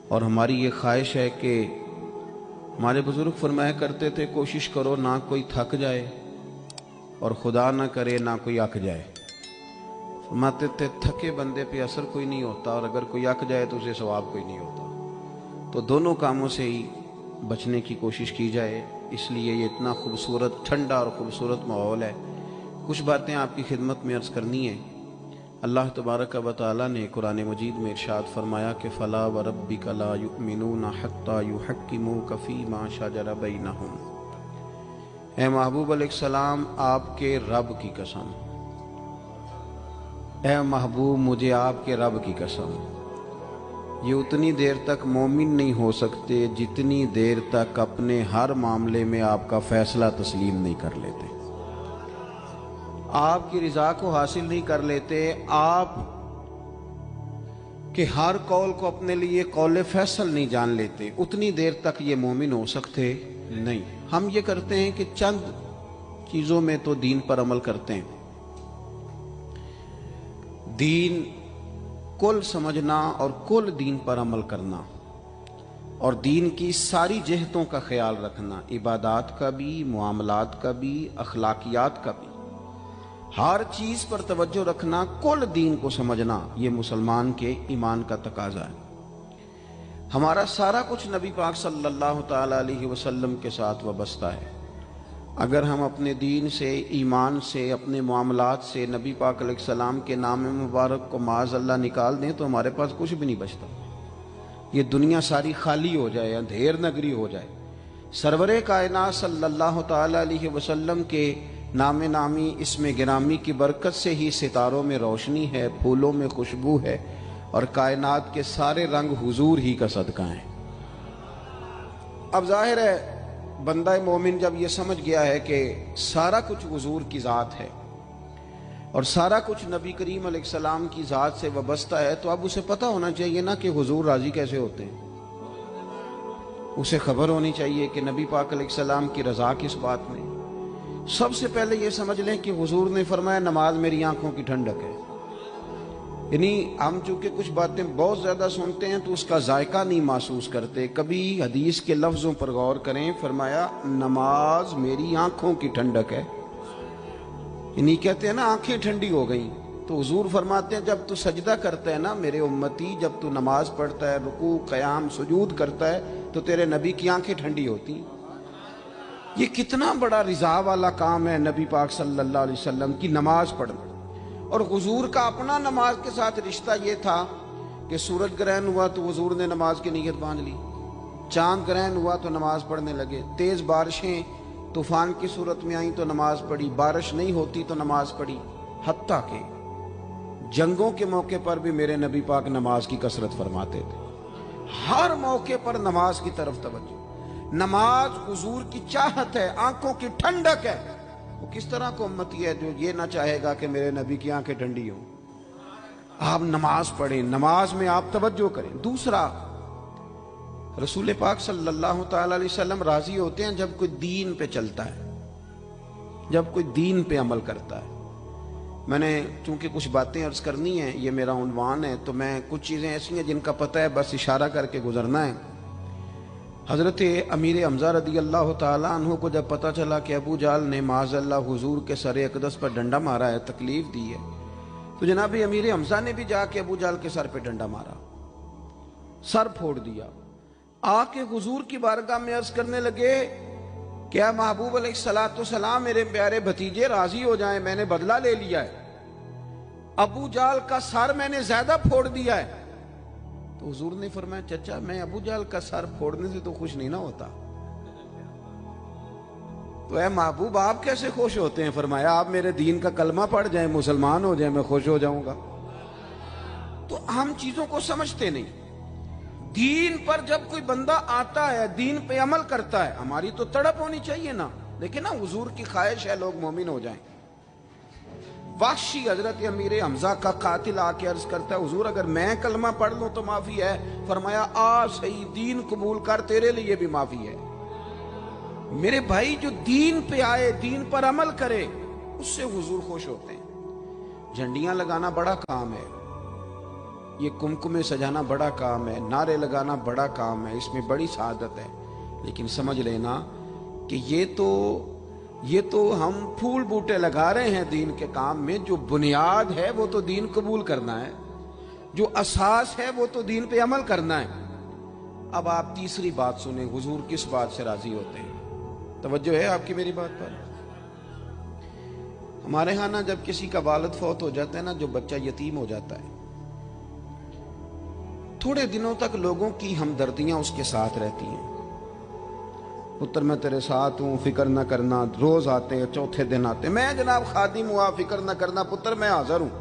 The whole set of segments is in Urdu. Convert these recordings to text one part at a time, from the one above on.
اور ہماری یہ خواہش ہے کہ ہمارے بزرگ فرمایا کرتے تھے کوشش کرو نہ کوئی تھک جائے اور خدا نہ کرے نہ کوئی اک جائے۔ فرماتے تھے تھکے بندے پہ اثر کوئی نہیں ہوتا، اور اگر کوئی اک جائے تو اسے ثواب کوئی نہیں ہوتا۔ تو دونوں کاموں سے ہی بچنے کی کوشش کی جائے۔ اس لیے یہ اتنا خوبصورت ٹھنڈا اور خوبصورت ماحول ہے۔ کچھ باتیں آپ کی خدمت میں عرض کرنی ہیں۔ اللہ تبارک و تعالیٰ نے قرآن مجید میں ارشاد فرمایا کہ فَلَا وَرَبِّكَ لَا يُؤْمِنُونَ حَتَّى يُحَكِّمُوكَ فِي مَا شَجَرَ بَيْنَهُمْ۔ اے محبوب علیہ السلام آپ کے رب کی قسم، اے محبوب مجھے آپ کے رب کی قسم، یہ اتنی دیر تک مومن نہیں ہو سکتے جتنی دیر تک اپنے ہر معاملے میں آپ کا فیصلہ تسلیم نہیں کر لیتے، آپ کی رضا کو حاصل نہیں کر لیتے، آپ کے ہر قول کو اپنے لیے قول فیصل نہیں جان لیتے، اتنی دیر تک یہ مومن ہو سکتے نہیں۔ ہم یہ کرتے ہیں کہ چند چیزوں میں تو دین پر عمل کرتے ہیں۔ دین کل سمجھنا اور کل دین پر عمل کرنا، اور دین کی ساری جہتوں کا خیال رکھنا، عبادات کا بھی، معاملات کا بھی، اخلاقیات کا بھی، ہر چیز پر توجہ رکھنا، کل دین کو سمجھنا، یہ مسلمان کے ایمان کا تقاضا ہے۔ ہمارا سارا کچھ نبی پاک صلی اللہ تعالیٰ علیہ وسلم کے ساتھ وابستہ ہے۔ اگر ہم اپنے دین سے، ایمان سے، اپنے معاملات سے نبی پاک علیہ السلام کے نام مبارک کو معاذ اللہ نکال دیں تو ہمارے پاس کچھ بھی نہیں بچتا، یہ دنیا ساری خالی ہو جائے، اندھیر نگری ہو جائے۔ سرور کائنات صلی اللہ تعالیٰ علیہ وسلم کے نام نامی اسم گرامی کی برکت سے ہی ستاروں میں روشنی ہے، پھولوں میں خوشبو ہے، اور کائنات کے سارے رنگ حضور ہی کا صدقہ ہیں۔ اب ظاہر ہے بندہ مومن جب یہ سمجھ گیا ہے کہ سارا کچھ حضور کی ذات ہے اور سارا کچھ نبی کریم علیہ السلام کی ذات سے وابستہ ہے، تو اب اسے پتہ ہونا چاہیے نا کہ حضور راضی کیسے ہوتے ہیں۔ اسے خبر ہونی چاہیے کہ نبی پاک علیہ السلام کی رضا کس بات میں۔ سب سے پہلے یہ سمجھ لیں کہ حضور نے فرمایا نماز میری آنکھوں کی ٹھنڈک ہے۔ یعنی ہم چونکہ کچھ باتیں بہت زیادہ سنتے ہیں تو اس کا ذائقہ نہیں محسوس کرتے۔ کبھی حدیث کے لفظوں پر غور کریں، فرمایا نماز میری آنکھوں کی ٹھنڈک ہے۔ یعنی کہتے ہیں نا آنکھیں ٹھنڈی ہو گئیں، تو حضور فرماتے ہیں جب تو سجدہ کرتا ہے نا میرے امتی، جب تو نماز پڑھتا ہے، رکوع قیام سجود کرتا ہے، تو تیرے نبی کی آنکھیں ٹھنڈی ہوتی ہیں۔ یہ کتنا بڑا رضا والا کام ہے نبی پاک صلی اللہ علیہ وسلم کی نماز پڑھنا۔ اور حضور کا اپنا نماز کے ساتھ رشتہ یہ تھا کہ سورج گرہن ہوا تو حضور نے نماز کی نیت باندھ لی، چاند گرہن ہوا تو نماز پڑھنے لگے، تیز بارشیں طوفان کی صورت میں آئیں تو نماز پڑھی، بارش نہیں ہوتی تو نماز پڑھی، حتیٰ کہ جنگوں کے موقع پر بھی میرے نبی پاک نماز کی کثرت فرماتے تھے۔ ہر موقع پر نماز کی طرف توجہ۔ نماز حضور کی چاہت ہے، آنکھوں کی ٹھنڈک ہے۔ وہ کس طرح کو امتی ہے جو یہ نہ چاہے گا کہ میرے نبی کی آنکھیں ٹھنڈی ہوں۔ آپ نماز پڑھیں، نماز میں آپ توجہ کریں۔ دوسرا، رسول پاک صلی اللہ تعالیٰ علیہ وسلم راضی ہوتے ہیں جب کوئی دین پہ چلتا ہے، جب کوئی دین پہ عمل کرتا ہے۔ میں نے چونکہ کچھ باتیں عرض کرنی ہیں، یہ میرا عنوان ہے، تو میں کچھ چیزیں ایسی ہیں جن کا پتہ ہے بس اشارہ کر کے گزرنا ہے۔ حضرت امیر حمزہ رضی اللہ تعالیٰ عنہ کو جب پتہ چلا کہ ابو جہل نے معاذ اللہ حضور کے سر اقدس پر ڈنڈا مارا ہے، تکلیف دی ہے، تو جناب امیر حمزہ نے بھی جا کے ابو جہل کے سر پہ ڈنڈا مارا، سر پھوڑ دیا۔ آ کے حضور کی بارگاہ میں عرض کرنے لگے کہ اے محبوب علیہ السلام میرے پیارے بھتیجے راضی ہو جائیں، میں نے بدلہ لے لیا ہے، ابو جہل کا سر میں نے زیادہ پھوڑ دیا ہے۔ تو حضور نے فرمایا چچا میں ابو جہل کا سر پھوڑنے سے تو خوش نہیں نہ ہوتا۔ تو اے محبوب آپ کیسے خوش ہوتے ہیں؟ فرمایا آپ میرے دین کا کلمہ پڑھ جائیں، مسلمان ہو جائیں، میں خوش ہو جاؤں گا۔ تو ہم چیزوں کو سمجھتے نہیں۔ دین پر جب کوئی بندہ آتا ہے، دین پہ عمل کرتا ہے، ہماری تو تڑپ ہونی چاہیے نا، لیکن نا حضور کی خواہش ہے لوگ مومن ہو جائیں۔ وحشی حضرت امیر حمزہ کا قاتل آ کے عرض کرتا ہے حضور اگر میں کلمہ پڑھ لوں تو معافی ہے؟ فرمایا آ صحیح، دین قبول کر، تیرے لیے بھی معافی ہے۔ میرے بھائی جو دین پہ آئے، دین پر عمل کرے، اس سے حضور خوش ہوتے ہیں۔ جھنڈیاں لگانا بڑا کام ہے، یہ کمکمے سجانا بڑا کام ہے، نعرے لگانا بڑا کام ہے، اس میں بڑی سعادت ہے، لیکن سمجھ لینا کہ یہ تو ہم پھول بوٹے لگا رہے ہیں دین کے کام میں، جو بنیاد ہے وہ تو دین قبول کرنا ہے، جو اساس ہے وہ تو دین پہ عمل کرنا ہے۔ اب آپ تیسری بات سنیں، حضور کس بات سے راضی ہوتے ہیں؟ توجہ ہے آپ کی میری بات پر؟ ہمارے ہاں نا جب کسی کا والد فوت ہو جاتا ہے نا، جو بچہ یتیم ہو جاتا ہے، تھوڑے دنوں تک لوگوں کی ہمدردیاں اس کے ساتھ رہتی ہیں۔ پتر میں تیرے ساتھ ہوں، فکر نہ کرنا، روز آتے ہیں، چوتھے دن آتے ہیں، میں جناب خادم ہوا، فکر نہ کرنا پتر میں حاضر ہوں۔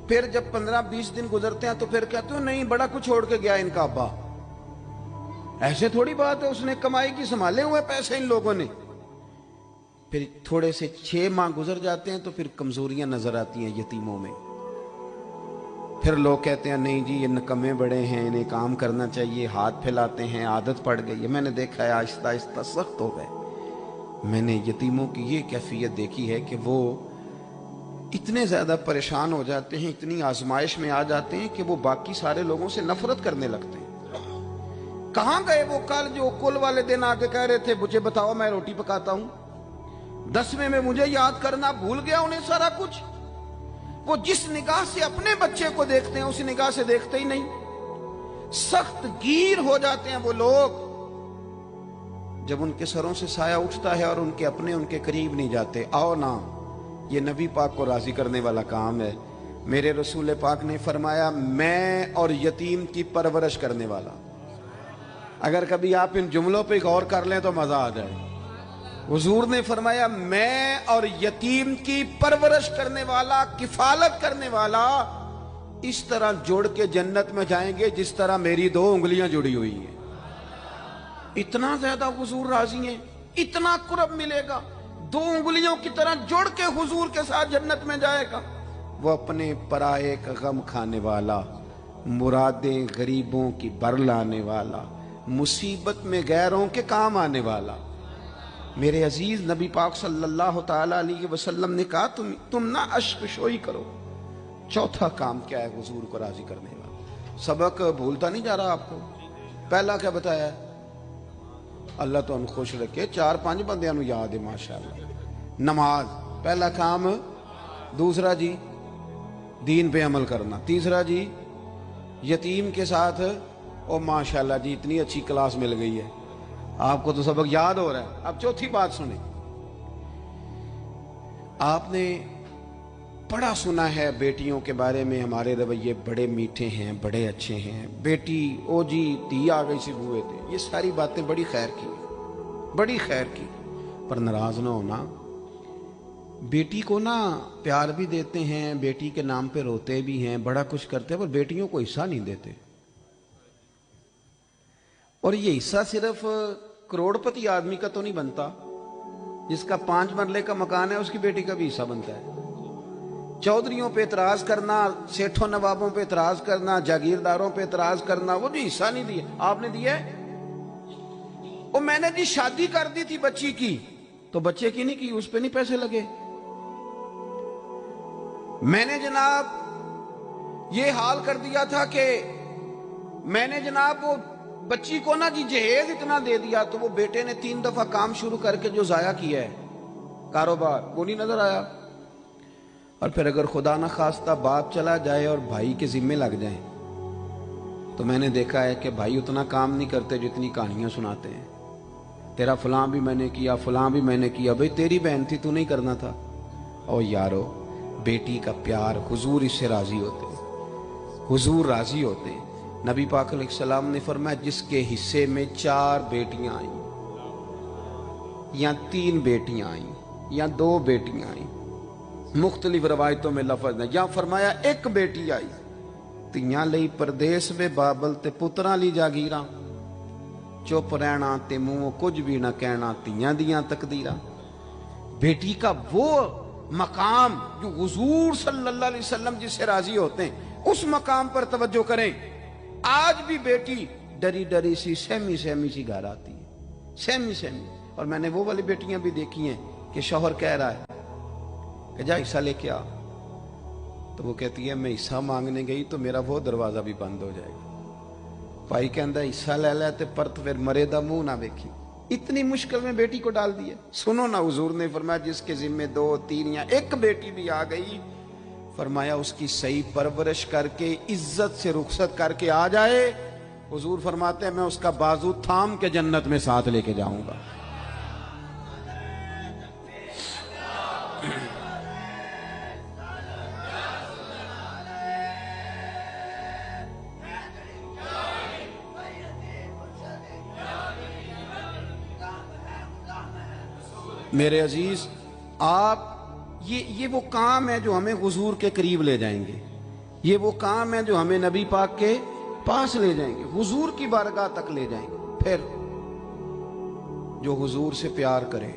پھر جب 15-20 دن گزرتے ہیں تو پھر کہتے ہو نہیں بڑا کچھ چھوڑ کے گیا ان کا ابا۔ ایسے تھوڑی بات ہے، اس نے کمائی کی سنبھالے ہوئے پیسے ان لوگوں نے۔ پھر تھوڑے سے 6 ماہ گزر جاتے ہیں تو پھر کمزوریاں نظر آتی ہیں یتیموں میں۔ پھر لوگ کہتے ہیں نہیں جی یہ نکمے بڑے ہیں، انہیں کام کرنا چاہیے، ہاتھ پھیلاتے ہیں، عادت پڑ گئی ہے۔ میں نے دیکھا ہے آہستہ آہستہ سخت ہو گئے۔ میں نے یتیموں کی یہ کیفیت دیکھی ہے کہ وہ اتنے زیادہ پریشان ہو جاتے ہیں، اتنی آزمائش میں آ جاتے ہیں کہ وہ باقی سارے لوگوں سے نفرت کرنے لگتے ہیں۔ کہاں گئے وہ کل جو کل والے دن آ کے کہہ رہے تھے مجھے بتاؤ میں روٹی پکاتا ہوں؟ 10ویں میں مجھے یاد کرنا بھول گیا انہیں سارا کچھ۔ وہ جس نگاہ سے اپنے بچے کو دیکھتے ہیں اس نگاہ سے دیکھتے ہی نہیں۔ سخت گیر ہو جاتے ہیں وہ لوگ جب ان کے سروں سے سایہ اٹھتا ہے اور ان کے اپنے ان کے قریب نہیں جاتے۔ آؤ نا، یہ نبی پاک کو راضی کرنے والا کام ہے۔ میرے رسول پاک نے فرمایا میں اور یتیم کی پرورش کرنے والا۔ اگر کبھی آپ ان جملوں پہ غور کر لیں تو مزہ آ جائے۔ حضور نے فرمایا میں اور یتیم کی پرورش کرنے والا، کفالت کرنے والا اس طرح جوڑ کے جنت میں جائیں گے جس طرح میری 2 انگلیاں جڑی ہوئی ہیں۔ اتنا زیادہ حضور راضی ہیں، اتنا قرب ملے گا، 2 انگلیوں کی طرح جوڑ کے حضور کے ساتھ جنت میں جائے گا۔ وہ اپنے پرائے کا غم کھانے والا، مرادیں غریبوں کی بر لانے والا، مصیبت میں غیروں کے کام آنے والا۔ میرے عزیز نبی پاک صلی اللہ تعالی علیہ وسلم نے کہا تم نہ عشق شوئی کرو۔ چوتھا کام کیا ہے حضور کو راضی کرنے والا؟ سبق بھولتا نہیں جا رہا آپ کو؟ پہلا کیا بتایا ہے؟ اللہ تو ان خوش رکھے 4-5 بندیاں نو یاد ہے ماشاءاللہ۔ نماز پہلا کام، دوسرا جی دین پہ عمل کرنا، تیسرا جی یتیم کے ساتھ، او ماشاءاللہ جی اتنی اچھی کلاس مل گئی ہے آپ کو تو سبق یاد ہو رہا ہے۔ اب چوتھی بات سنیں، آپ نے بڑا سنا ہے بیٹیوں کے بارے میں ہمارے رویے بڑے میٹھے ہیں، بڑے اچھے ہیں، بیٹی او جی تی آ گئی سی بوئے تھے، یہ ساری باتیں بڑی خیر کی، بڑی خیر کی، پر ناراض نہ ہونا۔ بیٹی کو نا پیار بھی دیتے ہیں، بیٹی کے نام پہ روتے بھی ہیں، بڑا کچھ کرتے ہیں، پر بیٹیوں کو حصہ نہیں دیتے۔ اور یہ حصہ صرف کروڑ پتی آدمی کا تو نہیں بنتا، جس کا 5 مرلے کا مکان ہے اس کی بیٹی کا بھی حصہ بنتا ہے۔ چودھریوں پہ اعتراض کرنا، سیٹھوں نوابوں پہ اعتراض کرنا، جاگیرداروں پہ اعتراض کرنا، وہ جو حصہ نہیں دیا آپ نے دیا ہے۔ وہ میں نے جی شادی کر دی تھی بچی کی، تو بچے کی نہیں کی، اس پہ نہیں پیسے لگے۔ میں نے جناب یہ حال کر دیا تھا کہ میں نے جناب وہ بچی کو نا جی جہیز اتنا دے دیا، تو وہ بیٹے نے 3 دفعہ کام شروع کر کے جو ضائع کیا ہے کاروبار، وہ نہیں نظر آیا۔ اور پھر اگر خدا نہ خواستہ باپ چلا جائے اور بھائی کے ذمے لگ جائیں، تو میں نے دیکھا ہے کہ بھائی اتنا کام نہیں کرتے جتنی کہانیاں سناتے ہیں۔ تیرا فلاں بھی میں نے کیا، فلاں بھی میں نے کیا، بھئی تیری بہن تھی تو نہیں کرنا تھا؟ او یارو، بیٹی کا پیار، حضور اس سے راضی ہوتے ہیں، حضور راضی ہوتے ہیں۔ نبی پاک علیہ السلام نے فرمایا جس کے حصے میں 4 بیٹیاں آئیں، یا 3 بیٹیاں آئیں، یا 2 بیٹیاں آئیں، مختلف روایتوں میں لفظ ہے، یا فرمایا 1 بیٹی آئی، تیاں لئی پردیس میں بابل تے پتراں لی جاگیراں، چپ رہنا تے منہ کچھ بھی نہ کہنا، تیاں دیاں تقدیراں۔ بیٹی کا وہ مقام جو حضور صلی اللہ علیہ وسلم جس سے راضی ہوتے ہیں، اس مقام پر توجہ کریں۔ آج بھی بیٹی ڈری ڈری سی سہمی سہمی سی گھر آتی ہے، سہمی سہمی۔ اور میں نے وہ والی بیٹیاں بھی دیکھی ہیں کہ شوہر کہہ رہا ہے کہ جا حصہ لے کے آ، تو وہ کہتی ہے میں حصہ مانگنے گئی تو میرا وہ دروازہ بھی بند ہو جائے گا۔ بھائی کہندا حصہ لے لے تے پرت پھر مرے دا منہ نہ دیکھی۔ اتنی مشکل میں بیٹی کو ڈال دیا۔ سنو نا، حضور نے فرمایا جس کے ذمہ 2 3 یا 1 بیٹی بھی آ گئی، فرمایا اس کی صحیح پرورش کر کے عزت سے رخصت کر کے آ جائے، حضور فرماتے ہیں میں اس کا بازو تھام کے جنت میں ساتھ لے کے جاؤں گا۔ میرے عزیز، آپ یہ وہ کام ہے جو ہمیں حضور کے قریب لے جائیں گے، یہ وہ کام ہے جو ہمیں نبی پاک کے پاس لے جائیں گے، حضور کی بارگاہ تک لے جائیں گے۔ پھر جو حضور سے پیار کرے،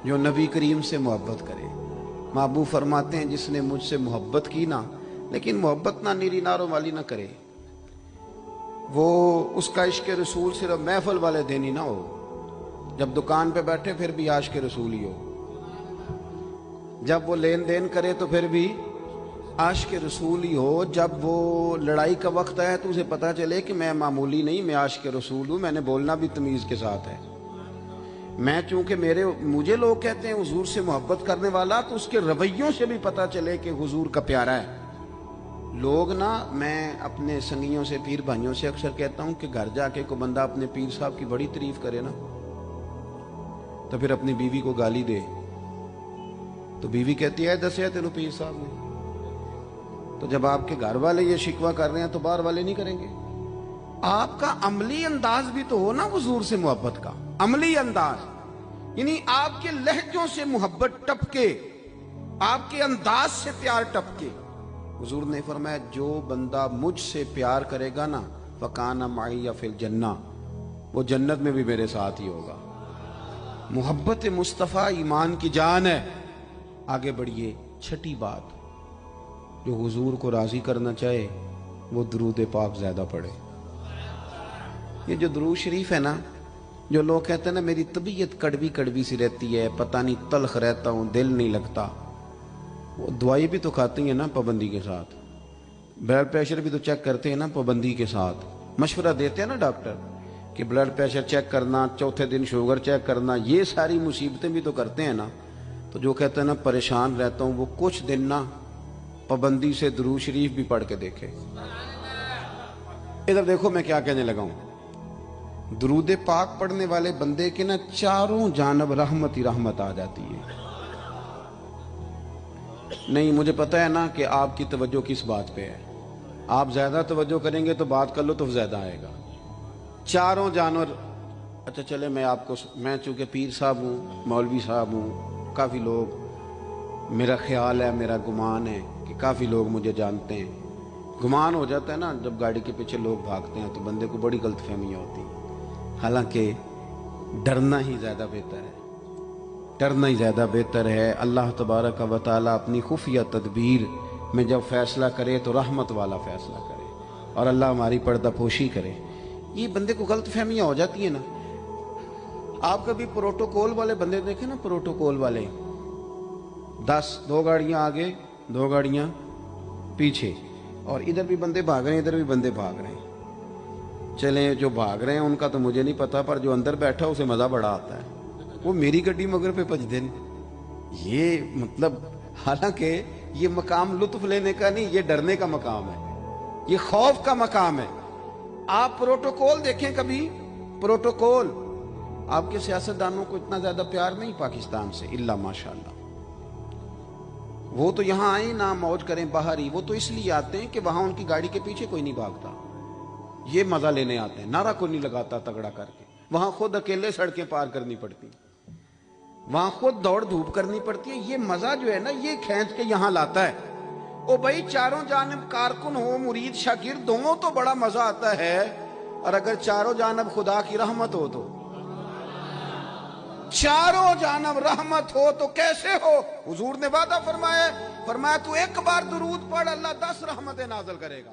جو نبی کریم سے محبت کرے، محبوب فرماتے ہیں جس نے مجھ سے محبت کی نا، لیکن محبت نہ نیری ناروں والی نہ کرے، وہ اس کا عشق رسول صرف محفل والے دن ہی نہ ہو، جب دکان پہ بیٹھے پھر بھی عاشق رسول ہی ہو، جب وہ لین دین کرے تو پھر بھی عاشق رسول ہی ہو، جب وہ لڑائی کا وقت آئے تو اسے پتا چلے کہ میں معمولی نہیں، میں عاشق رسول ہوں، میں نے بولنا بھی تمیز کے ساتھ ہے، میں چونکہ مجھے لوگ کہتے ہیں حضور سے محبت کرنے والا، تو اس کے رویوں سے بھی پتا چلے کہ حضور کا پیارا ہے۔ لوگ نا، میں اپنے سنگیوں سے، پیر بھائیوں سے اکثر کہتا ہوں کہ گھر جا کے کوئی بندہ اپنے پیر صاحب کی بڑی تعریف کرے نا، تو پھر اپنی بیوی کو گالی دے تو بیوی کہتی ہے دسیا تینوں پیر صاحب نے۔ تو جب آپ کے گھر والے یہ شکوہ کر رہے ہیں تو باہر والے نہیں کریں گے؟ آپ کا عملی انداز بھی تو ہو نا حضور سے محبت کا، عملی انداز، یعنی آپ کے لہجوں سے محبت ٹپکے، آپ کے انداز سے پیار ٹپکے۔ حضور نے فرمایا جو بندہ مجھ سے پیار کرے گا نا، فَكَانَ مَعِيَ فِي الْجَنَّةِ، وہ جنت میں بھی میرے ساتھ ہی ہوگا۔ محبت مصطفیٰ ایمان کی جان ہے۔ آگے بڑھیے، چھٹی بات، جو حضور کو راضی کرنا چاہے وہ درود پاک زیادہ پڑھے۔ یہ جو درود شریف ہے نا، جو لوگ کہتے ہیں نا میری طبیعت کڑوی کڑوی سی رہتی ہے، پتہ نہیں تلخ رہتا ہوں، دل نہیں لگتا، وہ دوائی بھی تو کھاتی ہیں نا پابندی کے ساتھ، بلڈ پریشر بھی تو چیک کرتے ہیں نا پابندی کے ساتھ، مشورہ دیتے ہیں نا ڈاکٹر کہ بلڈ پریشر چیک کرنا، چوتھے دن شوگر چیک کرنا، یہ ساری مصیبتیں بھی تو کرتے ہیں نا۔ تو جو کہتے ہیں نا پریشان رہتا ہوں، وہ کچھ دن نا پابندی سے درود شریف بھی پڑھ کے دیکھے۔ ادھر دیکھو میں کیا کہنے لگا ہوں، درود پاک پڑھنے والے بندے کے نا چاروں جانب رحمت ہی رحمت آ جاتی ہے۔ نہیں، مجھے پتہ ہے نا کہ آپ کی توجہ کس بات پہ ہے، آپ زیادہ توجہ کریں گے تو بات کا لطف زیادہ آئے گا۔ چاروں جانور، اچھا چلے میں چونکہ پیر صاحب ہوں، مولوی صاحب ہوں، کافی لوگ، میرا خیال ہے، میرا گمان ہے کہ کافی لوگ مجھے جانتے ہیں۔ گمان ہو جاتا ہے نا جب گاڑی کے پیچھے لوگ بھاگتے ہیں تو بندے کو بڑی غلط فہمیاں ہوتی ہیں، حالانکہ ڈرنا ہی زیادہ بہتر ہے، ڈرنا ہی زیادہ بہتر ہے۔ اللہ تبارک و تعالیٰ اپنی خفیہ تدبیر میں جب فیصلہ کرے تو رحمت والا فیصلہ کرے، اور اللہ ہماری پردہ پوشی کرے۔ یہ بندے کو غلط فہمیاں ہو جاتی ہیں نا۔ آپ کبھی پروٹوکول والے بندے دیکھیں نا، پروٹوکول والے 2 گاڑیاں آگے 2 گاڑیاں پیچھے، اور ادھر بھی بندے بھاگ رہے ہیں ادھر بھی بندے بھاگ رہے ہیں، چلیں جو بھاگ رہے ہیں ان کا تو مجھے نہیں پتا، پر جو اندر بیٹھا اسے مزہ بڑا آتا ہے، وہ میری گڈی مگر پہ پج دیں۔ یہ مطلب، حالانکہ یہ مقام لطف لینے کا نہیں، یہ ڈرنے کا مقام ہے، یہ خوف کا مقام ہے۔ آپ پروٹوکول دیکھیں کبھی، پروٹوکول، آپ کے سیاستدانوں کو اتنا زیادہ پیار نہیں پاکستان سے، الا ماشاءاللہ۔ وہ تو یہاں آئیں نہ موج کریں باہر ہی، وہ تو اس لیے آتے ہیں کہ وہاں ان کی گاڑی کے پیچھے کوئی نہیں بھاگتا، یہ مزہ لینے آتے ہیں، نعرہ کوئی نہیں لگاتا تگڑا کر کے، وہاں خود اکیلے سڑکیں پار کرنی پڑتی، وہاں خود دوڑ دھوپ کرنی پڑتی ہے۔ یہ مزہ جو ہے نا، یہ کھینچ کے یہاں لاتا ہے۔ او بھائی، چاروں جانب کارکن ہو، مرید شاگرد ہوں تو بڑا مزہ آتا ہے، اور اگر چاروں جانب خدا کی رحمت ہو، تو چاروں جانب رحمت ہو تو کیسے ہو؟ حضور نے وعدہ فرمایا تو 1 بار درود پڑھ، اللہ 10 رحمتیں نازل کرے گا۔